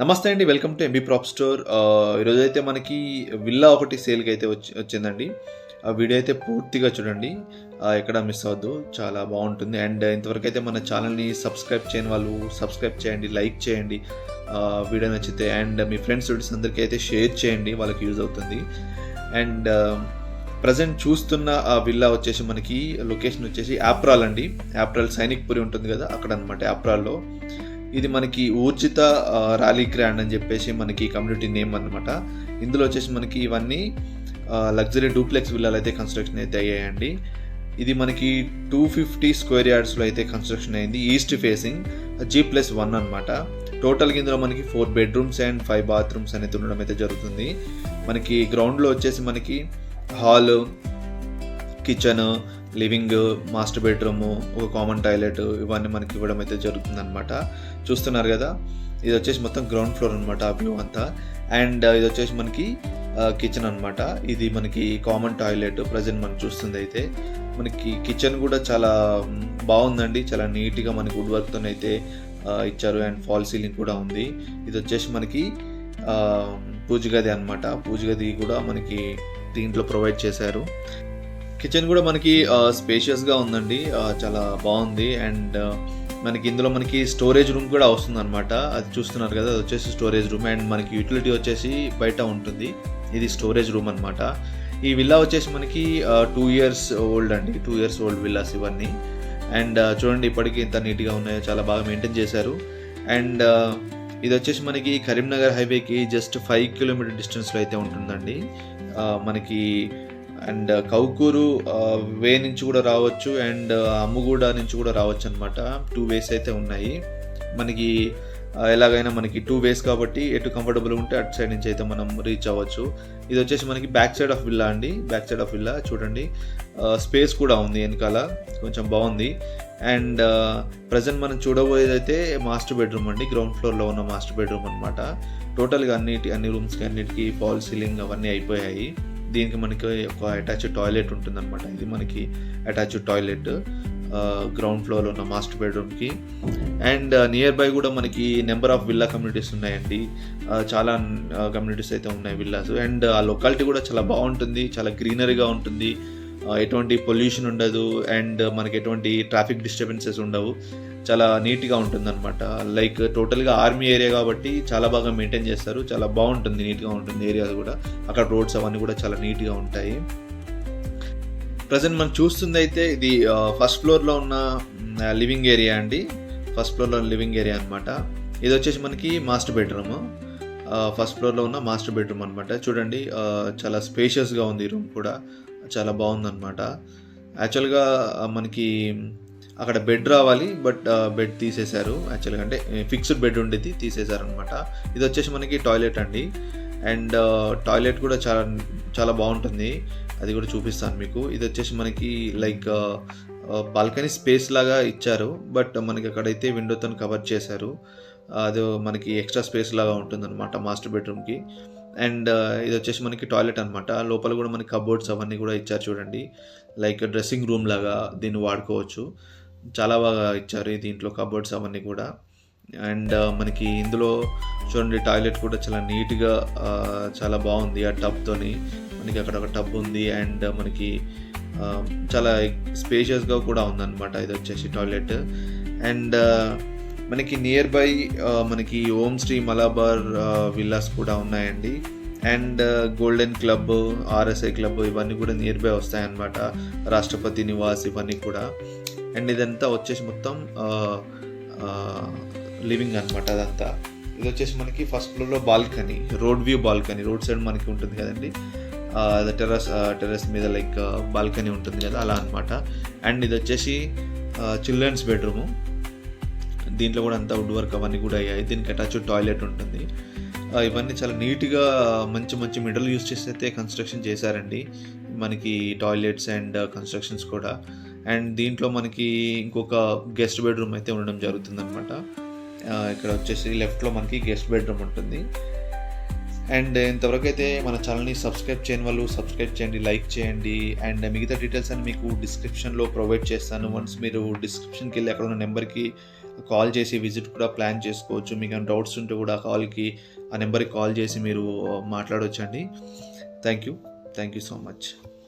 నమస్తే అండి. Welcome to MB prop store. ఈరోజైతే మనకి విల్లా ఒకటి సేల్‌కి అయితే వచ్చిందండి. ఆ వీడియో అయితే పూర్తిగా చూడండి. ఎక్కడ మిస్ అవ్వద్దు. చాలా బాగుంటుంది. అండ్ ఇంతవరకైతే మన ఛానల్‌ని సబ్స్క్రైబ్ చేయని వాళ్ళు సబ్స్క్రైబ్ చేయండి, లైక్ చేయండి వీడియో నచ్చితే. అండ్ మీ ఫ్రెండ్స్ అందరికీ అయితే షేర్ చేయండి, వాళ్ళకి యూజ్ అవుతుంది. అండ్ ప్రజెంట్ చూస్తున్న ఆ విల్లా వచ్చేసి మనకి లొకేషన్ వచ్చేసి యాప్రాల్ అండి. యాప్రాల్ సైనిక్పురి ఉంటుంది కదా, అక్కడ అనమాట యాప్రాల్లో. ఇది మనకి ఊర్జిత ర్యాలీ గ్రాండ్ అని చెప్పేసి మనకి కమ్యూనిటీ నేమ్ అనమాట. ఇందులో వచ్చేసి మనకి ఇవన్నీ లగ్జరీ డూప్లెక్స్ విల్లాలు అయితే కన్స్ట్రక్షన్ అయితే అయ్యాయండి. ఇది మనకి 250 స్క్వేర్ యార్డ్స్లో అయితే కన్స్ట్రక్షన్ అయింది. ఈస్ట్ ఫేసింగ్ G+1 అనమాట. టోటల్గా ఇందులో మనకి 4 బెడ్రూమ్స్ అండ్ 5 బాత్రూమ్స్ అనేది ఉండడం అయితే జరుగుతుంది. మనకి గ్రౌండ్లో వచ్చేసి మనకి hall, kitchen, living, master bedroom, ఒక కామన్ టాయిలెట్ ఇవన్నీ మనకి ఇవ్వడం అయితే జరుగుతుంది అనమాట. చూస్తున్నారు కదా, ఇది వచ్చేసి మొత్తం గ్రౌండ్ ఫ్లోర్ అనమాట ఆ వ్యూ అంతా. అండ్ ఇది వచ్చేసి మనకి కిచెన్ అనమాట. ఇది మనకి కామన్ టాయిలెట్ ప్రజెంట్ మనం చూస్తుంది. అయితే మనకి కిచెన్ కూడా చాలా బాగుందండి, చాలా నీట్గా మనకి వుడ్ వర్క్తో అయితే ఇచ్చారు. అండ్ ఫాల్ సీలింగ్ కూడా ఉంది. ఇది వచ్చేసి మనకి పూజ గది అనమాట. పూజ గది కూడా మనకి దీంట్లో ప్రొవైడ్ చేశారు. కిచెన్ కూడా మనకి స్పేషియస్గా ఉందండి, చాలా బాగుంది. అండ్ మనకి ఇందులో మనకి స్టోరేజ్ రూమ్ కూడా వస్తుంది అనమాట. అది చూస్తున్నారు కదా, అది వచ్చేసి స్టోరేజ్ రూమ్. అండ్ మనకి యూటిలిటీ వచ్చేసి బయట ఉంటుంది. ఇది స్టోరేజ్ రూమ్ అనమాట. ఈ విల్లా వచ్చేసి మనకి 2 years ఓల్డ్ అండి. 2 years ఓల్డ్ విల్లాస్ ఇవన్నీ. అండ్ చూడండి ఇప్పటికీ ఎంత నీట్గా ఉన్నాయో, చాలా బాగా మెయింటైన్ చేశారు. అండ్ ఇది వచ్చేసి మనకి కరీంనగర్ హైవేకి జస్ట్ 5 kilometer డిస్టెన్స్లో అయితే ఉంటుందండి మనకి. అండ్ కౌకూరు వే నుంచి కూడా రావచ్చు, అండ్ అమ్ముగూడ నుంచి కూడా రావచ్చు అనమాట. 2 ways అయితే ఉన్నాయి మనకి. ఎలాగైనా మనకి 2 ways కాబట్టి ఎటు కంఫర్టబుల్ ఉంటే అటు సైడ్ నుంచి అయితే మనం రీచ్ అవ్వచ్చు. ఇది వచ్చేసి మనకి బ్యాక్ సైడ్ ఆఫ్ విల్లా అండి. బ్యాక్ సైడ్ ఆఫ్ విల్లా చూడండి, స్పేస్ కూడా ఉంది వెనకాల, కొంచెం బాగుంది. అండ్ ప్రజెంట్ మనం చూడబోయేది అయితే మాస్టర్ బెడ్రూమ్ అండి. గ్రౌండ్ ఫ్లోర్లో ఉన్న మాస్టర్ బెడ్రూమ్ అనమాట. టోటల్గా అన్ని రూమ్స్కి అన్నిటికీ ఫాల్ సీలింగ్ అవన్నీ అయిపోయాయి. దీనికి మనకి ఒక అటాచ్డ్ టాయిలెట్ ఉంటుందన్నమాట. ఇది మనకి అటాచ్డ్ టాయిలెట్ గ్రౌండ్ ఫ్లోర్లో ఉన్న మాస్టర్ బెడ్రూమ్కి. అండ్ నియర్ బై కూడా మనకి నెంబర్ ఆఫ్ విల్లా కమ్యూనిటీస్ ఉన్నాయండి. చాలా కమ్యూనిటీస్ అయితే ఉన్నాయి విల్లాస్. అండ్ ఆ లొకాలిటీ కూడా చాలా బాగుంటుంది, చాలా గ్రీనరీగా ఉంటుంది. ఎటువంటి పొల్యూషన్ ఉండదు. అండ్ మనకి ఎటువంటి ట్రాఫిక్ డిస్టర్బెన్సెస్ ఉండవు. చాలా నీట్గా ఉంటుంది అనమాట. లైక్ టోటల్గా ఆర్మీ ఏరియా కాబట్టి చాలా బాగా మెయింటైన్ చేస్తారు. చాలా బాగుంటుంది, నీట్గా ఉంటుంది ఏరియా కూడా. అక్కడ రోడ్స్ అవన్నీ కూడా చాలా నీట్గా ఉంటాయి. ప్రజెంట్ మనం చూస్తుంది అయితే ఇది ఫస్ట్ ఫ్లోర్లో ఉన్న లివింగ్ ఏరియా అండి. ఫస్ట్ ఫ్లోర్లో లివింగ్ ఏరియా అనమాట. ఇది వచ్చేసి మనకి మాస్టర్ బెడ్రూమ్. ఫస్ట్ ఫ్లోర్లో ఉన్న మాస్టర్ బెడ్రూమ్ అనమాట. చూడండి చాలా స్పేషియస్గా ఉంది. రూమ్ కూడా చాలా బాగుందన్నమాట. యాక్చువల్గా మనకి అక్కడ బెడ్ రావాలి, బట్ బెడ్ తీసేశారు. యాక్చువల్గా అంటే ఫిక్స్డ్ బెడ్ ఉండేది, తీసేశారనమాట. ఇది వచ్చేసి మనకి టాయిలెట్ అండి. అండ్ టాయిలెట్ కూడా చాలా చాలా బాగుంటుంది, అది కూడా చూపిస్తాను మీకు. ఇది వచ్చేసి మనకి లైక్ బాల్కనీ స్పేస్ లాగా ఇచ్చారు, బట్ మనకి అక్కడైతే విండోతో కవర్ చేశారు. అది మనకి ఎక్స్ట్రా స్పేస్ లాగా ఉంటుందన్నమాట మాస్టర్ బెడ్రూమ్కి. అండ్ ఇది వచ్చేసి మనకి టాయిలెట్ అనమాట. లోపల కూడా మనకి కబోర్డ్స్ అవన్నీ కూడా ఇచ్చారు చూడండి. లైక్ డ్రెస్సింగ్ రూమ్ లాగా దీన్ని వాడుకోవచ్చు. చాలా బాగా ఇచ్చారు దీంట్లో కబోర్డ్స్ అవన్నీ కూడా. అండ్ మనకి ఇందులో చూడండి టాయిలెట్ కూడా చాలా నీట్గా చాలా బాగుంది. ఆ టబ్తోని మనకి అక్కడ ఒక టబ్ ఉంది. అండ్ మనకి చాలా స్పేషియస్గా కూడా ఉందన్నమాట ఇది వచ్చేసి టాయిలెట్. అండ్ మనకి నియర్ బై మనకి ఓం శ్రీ మలబార్ విల్లాస్ కూడా ఉన్నాయండి. And golden club, RSI club ఇవన్నీ కూడా నియర్ బై వస్తాయన్నమాట. రాష్ట్రపతి నివాస్ ఇవన్నీ కూడా. అండ్ ఇదంతా వచ్చేసి మొత్తం లివింగ్ అనమాట అదంతా. ఇది వచ్చేసి మనకి ఫస్ట్ ఫ్లోర్లో balcony, road view balcony, road side మనకి ఉంటుంది కదండి. టెర్రస్ మీద లైక్ బాల్కనీ ఉంటుంది కదా, అలా అనమాట. అండ్ ఇది వచ్చేసి చిల్డ్రన్స్ బెడ్రూము. దీంట్లో కూడా అంతా వుడ్ వర్క్ అవన్నీ కూడా అయ్యాయి. దీనికి అటాచ్డ్ టాయిలెట్ ఉంటుంది. ఇవన్నీ చాలా నీట్గా మంచి మెటల్ యూస్ చేసి అయితే కన్స్ట్రక్షన్ చేశారండి మనకి టాయిలెట్స్ అండ్ కన్స్ట్రక్షన్స్ కూడా. అండ్ దీంట్లో మనకి ఇంకొక గెస్ట్ బెడ్రూమ్ అయితే ఉండడం జరుగుతుంది అనమాట. ఇక్కడ వచ్చేసి లెఫ్ట్లో మనకి గెస్ట్ బెడ్రూమ్ ఉంటుంది. అండ్ ఇంతవరకు అయితే మన ఛానల్ని సబ్స్క్రైబ్ చేయని వాళ్ళు సబ్స్క్రైబ్ చేయండి, లైక్ చేయండి. అండ్ మిగతా డీటెయిల్స్ అని మీకు డిస్క్రిప్షన్లో ప్రొవైడ్ చేస్తాను. వన్స్ మీరు డిస్క్రిప్షన్కి వెళ్ళి అక్కడ ఉన్న నెంబర్కి కాల్ చేసి విజిట్ కూడా ప్లాన్ చేసుకోవచ్చు. మీకు ఏమైనా డౌట్స్ ఉంటే కూడా ఆ నెంబర్కి కాల్ చేసి మీరు మాట్లాడవచ్చండి. Thank you so much.